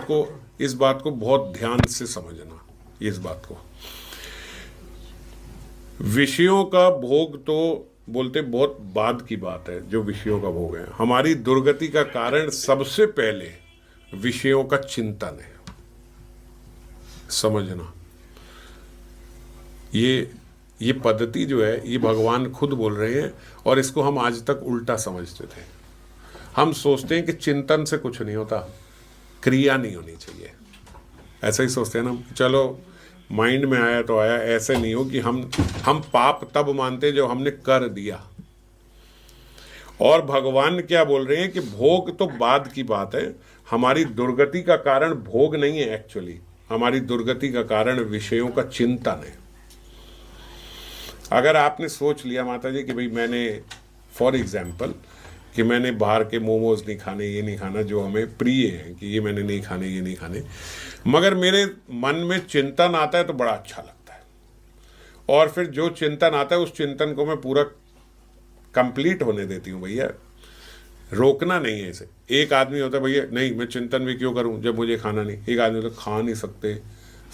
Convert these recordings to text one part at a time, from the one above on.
को इस बात को बहुत ध्यान से समझना। इस बात को, विषयों का भोग तो बोलते बहुत बाद की बात है। जो विषयों का भोग है, हमारी दुर्गति का कारण सबसे पहले विषयों का चिंतन है। समझना, ये पद्धति जो है ये भगवान खुद बोल रहे हैं, और इसको हम आज तक उल्टा समझते थे। हम सोचते हैं कि चिंतन से कुछ नहीं होता, क्रिया नहीं होनी चाहिए। ऐसा ही सोचते हैं ना, चलो माइंड में आया तो आया। ऐसे नहीं हो कि हम पाप तब मानते जो हमने कर दिया। और भगवान क्या बोल रहे हैं कि भोग तो बाद की बात है, हमारी दुर्गति का कारण भोग नहीं है। एक्चुअली हमारी दुर्गति का कारण विषयों का चिंतन है। अगर आपने सोच लिया माता जी कि भाई मैंने फॉर एग्जाम्पल कि मैंने बाहर के मोमोज नहीं खाने, ये नहीं खाना जो हमें प्रिय है, कि ये मैंने नहीं खाने, ये नहीं खाने, मगर मेरे मन में चिंतन आता है तो बड़ा अच्छा लगता है। और फिर जो चिंतन आता है उस चिंतन को मैं पूरा कंप्लीट होने देती हूँ। भैया रोकना नहीं है इसे। एक आदमी होता है भैया नहीं मैं चिंतन भी क्यों करूँ जब मुझे खाना नहीं। एक आदमी होता है खा नहीं सकते,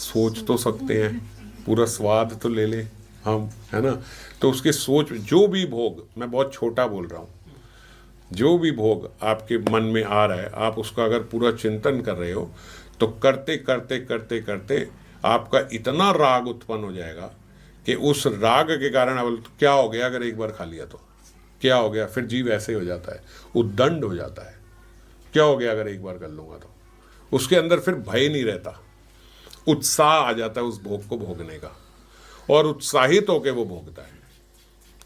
सोच तो सकते हैं, पूरा स्वाद तो ले ले हम, है ना। तो उसकी सोच, जो भी भोग, मैं बहुत छोटा बोल रहा हूँ, जो भी भोग आपके मन में आ रहा है, आप उसका अगर पूरा चिंतन कर रहे हो तो करते करते करते करते आपका इतना राग उत्पन्न हो जाएगा कि उस राग के कारण अब क्या हो गया अगर एक बार खा लिया तो क्या हो गया, फिर जीव ऐसे हो जाता है, उद्दंड हो जाता है। क्या हो गया अगर एक बार कर लूँगा तो, उसके अंदर फिर भय नहीं रहता, उत्साह आ जाता है उस भोग को भोगने का, और उत्साहित होकर वो भोगता है।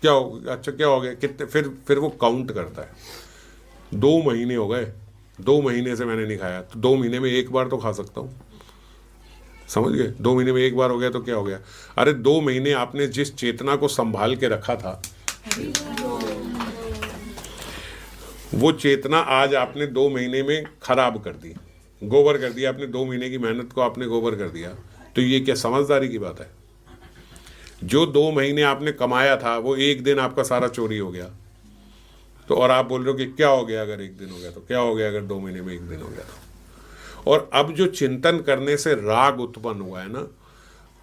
क्या हो, अच्छा क्या हो गया, कितने, फिर वो काउंट करता है। 2 महीने हो गए, 2 महीने से मैंने नहीं खाया, तो 2 महीने में एक बार तो खा सकता हूँ। समझ गए, 2 महीने में एक बार हो गया तो क्या हो गया। अरे 2 महीने आपने जिस चेतना को संभाल के रखा था, वो चेतना आज आपने 2 महीने में खराब कर दी, गोबर कर दिया। आपने 2 महीने की मेहनत को आपने गोबर कर दिया, तो ये क्या समझदारी की बात है। जो 2 महीने आपने कमाया था वो एक दिन आपका सारा चोरी हो गया। तो और आप बोल रहे हो कि क्या हो गया अगर एक दिन हो गया तो, क्या हो गया अगर 2 महीने में एक दिन हो गया तो। और अब जो चिंतन करने से राग उत्पन्न हुआ है ना,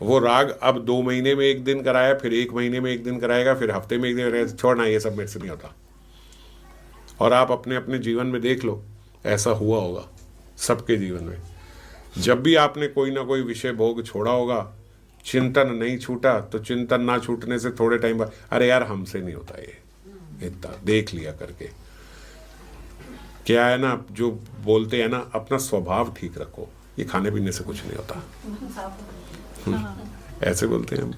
वो राग अब 2 महीने में एक दिन कराया, फिर 1 महीने में एक दिन कराएगा, फिर हफ्ते में एक दिन कराएगा। छोड़ना, ये सब मेरे से नहीं होता। और आप अपने अपने जीवन में देख लो, ऐसा हुआ होगा सबके जीवन में। जब भी आपने कोई ना कोई विषय भोग छोड़ा होगा, चिंतन नहीं छूटा, तो चिंतन ना छूटने से थोड़े टाइम बाद अरे यार हमसे नहीं होता ये, इतना देख लिया करके। क्या है ना, जो बोलते हैं ना, अपना स्वभाव ठीक रखो, ये खाने पीने से कुछ नहीं होता। ऐसे बोलते हैं हम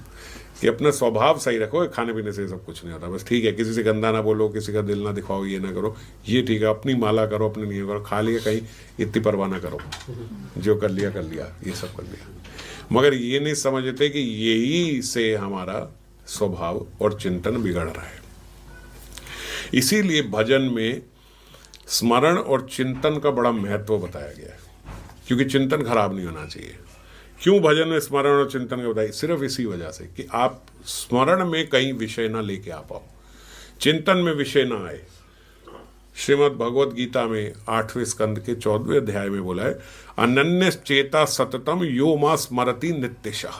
कि अपना स्वभाव सही रखो, खाने पीने से सब कुछ नहीं होता। बस ठीक है, किसी से गंदा ना बोलो, किसी का दिल ना दिखाओ, ये ना करो, ये ठीक है। अपनी माला करो, अपने नियम करो, खा लिया कहीं इतनी परवाह ना करो, जो कर लिया, ये सब कर लिया। मगर ये नहीं समझते कि यही से हमारा स्वभाव और चिंतन बिगड़ रहा है। इसीलिए भजन में स्मरण और चिंतन का बड़ा महत्व बताया गया है, क्योंकि चिंतन खराब नहीं होना चाहिए। क्यों भजन में स्मरण और चिंतन का बताइए? सिर्फ इसी वजह से कि आप स्मरण में कहीं विषय ना लेके आ पाओ, चिंतन में विषय ना आए। श्रीमद् भगवद गीता में 8वें स्कंद के 14वें अध्याय में बोला है, अनन्य चेता सततम यो मां स्मरति नित्यशः।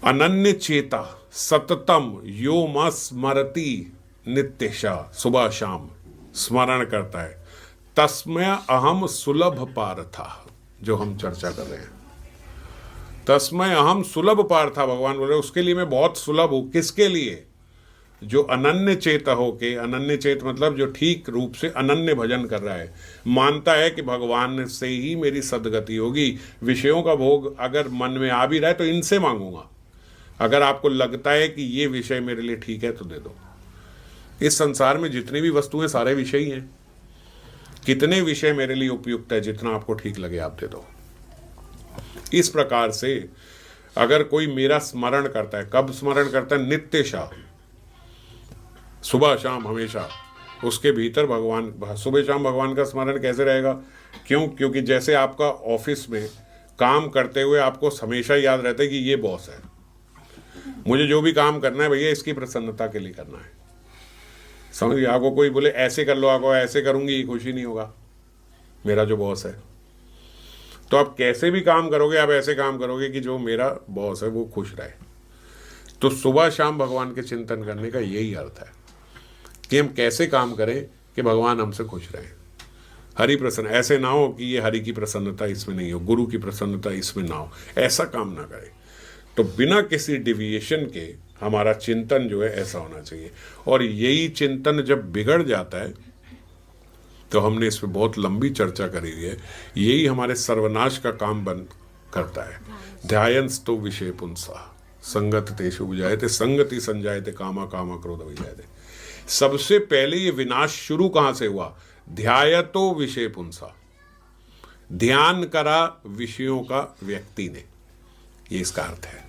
अनन्य चेता सततम यो मां स्मरति नित्यशः, सुबह शाम स्मरण करता है। तस्मय अहम सुलभ पार्था, जो हम चर्चा कर रहे हैं, तस्मय अहम सुलभ पार्था, भगवान बोल रहे उसके लिए मैं बहुत सुलभ हूं। किसके लिए? जो अनन्य चेत हो के, अनन्य चेत मतलब जो ठीक रूप से अनन्य भजन कर रहा है, मानता है कि भगवान से ही मेरी सदगति होगी। विषयों का भोग अगर मन में आ भी रहा है तो इनसे मांगूंगा। अगर आपको लगता है कि ये विषय मेरे लिए ठीक है तो दे दो। इस संसार में जितनी भी वस्तुएं सारे विषय ही हैं। कितने विषय मेरे लिए उपयुक्त है, जितना आपको ठीक लगे आप दे दो। इस प्रकार से अगर कोई मेरा स्मरण करता है, कब स्मरण करता है? नित्यशः, सुबह शाम हमेशा उसके भीतर भगवान, सुबह शाम भगवान का स्मरण कैसे रहेगा? क्योंकि जैसे आपका ऑफिस में काम करते हुए आपको हमेशा याद रहता है कि ये बॉस है, मुझे जो भी काम करना है भैया इसकी प्रसन्नता के लिए करना है। समझिए, आपको कोई बोले ऐसे कर लो, आपको ऐसे करूंगी, ये खुशी नहीं होगा। मेरा जो बॉस है। तो आप कैसे भी काम करोगे, आप ऐसे काम करोगे कि जो मेरा बॉस है वो खुश रहे। तो सुबह शाम भगवान के चिंतन करने का यही अर्थ है कि हम कैसे काम करें कि भगवान हमसे खुश रहें। हरि प्रसन्न, ऐसे ना हो कि ये हरि की प्रसन्नता इसमें नहीं हो, गुरु की प्रसन्नता इसमें ना हो, ऐसा काम ना करें। तो बिना किसी डिविएशन के हमारा चिंतन जो है ऐसा होना चाहिए। और यही चिंतन जब बिगड़ जाता है, तो हमने इस पर बहुत लंबी चर्चा करी है, यही हमारे सर्वनाश का काम बन करता है। ध्यायंस तो विषय पुंसा संगत तेषु विजायते संगति संजायते कामा कामा क्रोध विजायते। सबसे पहले ये विनाश शुरू कहां से हुआ? ध्यायतो विषय पुंसा, ध्यान करा विषयों का व्यक्ति ने, ये इसका अर्थ है।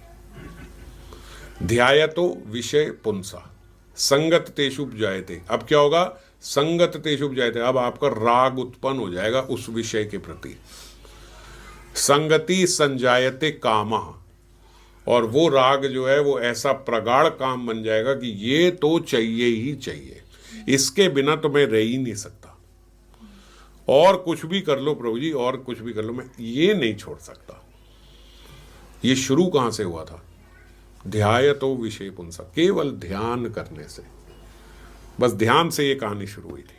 ध्यायतो विषय पुंसा संगत तेषु जायते। अब क्या होगा? संगत तेषु जायते, अब आपका राग उत्पन्न हो जाएगा उस विषय के प्रति। संगति संजायते कामा, और वो राग जो है वो ऐसा प्रगाढ़ काम बन जाएगा कि ये तो चाहिए ही चाहिए, इसके बिना तो मैं रह ही नहीं सकता। और कुछ भी कर लो प्रभु जी, और कुछ भी कर लो, मैं ये नहीं छोड़ सकता। ये शुरू कहां से हुआ था? ध्यायतो विषय पुंसा, केवल ध्यान करने से, बस ध्यान से ये कहानी शुरू हुई थी।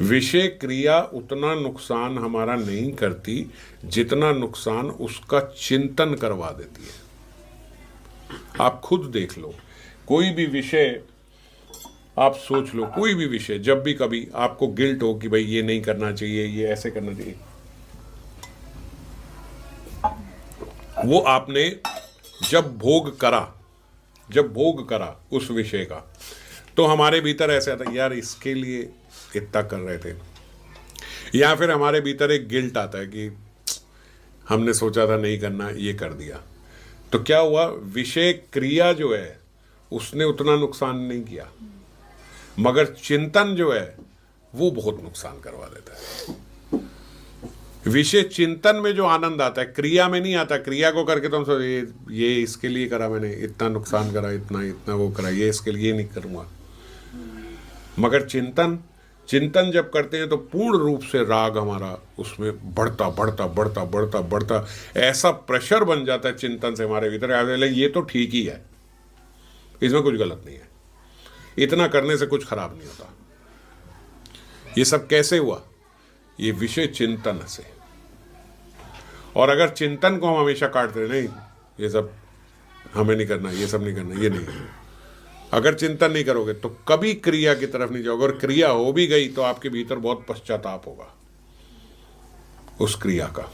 विषय क्रिया उतना नुकसान हमारा नहीं करती जितना नुकसान उसका चिंतन करवा देती है। आप खुद देख लो, कोई भी विषय आप सोच लो, कोई भी विषय, जब भी कभी आपको गिल्ट हो कि भाई ये नहीं करना चाहिए, ये ऐसे करना चाहिए, वो आपने जब भोग करा उस विषय का, तो हमारे भीतर ऐसा आता यार इसके लिए इतना कर रहे थे, या फिर हमारे भीतर एक गिल्ट आता है कि हमने सोचा था नहीं करना, ये कर दिया। तो क्या हुआ? विषय क्रिया जो है उसने उतना नुकसान नहीं किया, मगर चिंतन जो है वो बहुत नुकसान करवा देता है। विषय चिंतन में जो आनंद आता है क्रिया में नहीं आता। क्रिया को करके तुम सोच ये इसके लिए करा, मैंने इतना नुकसान करा, इतना वो करा, ये इसके लिए नहीं करूंगा। मगर चिंतन जब करते हैं तो पूर्ण रूप से राग हमारा उसमें बढ़ता ऐसा प्रेशर बन जाता है चिंतन से हमारे भीतर, ये तो ठीक ही है, इसमें कुछ गलत नहीं है, इतना करने से कुछ खराब नहीं होता। ये सब कैसे हुआ? ये विषय चिंतन से। और अगर चिंतन को हम हमेशा काटते रहे, नहीं ये सब हमें नहीं करना, ये सब नहीं करना, ये नहीं, अगर चिंतन नहीं करोगे तो कभी क्रिया की तरफ नहीं जाओगे। और क्रिया हो भी गई तो आपके भीतर बहुत पश्चाताप होगा उस क्रिया का।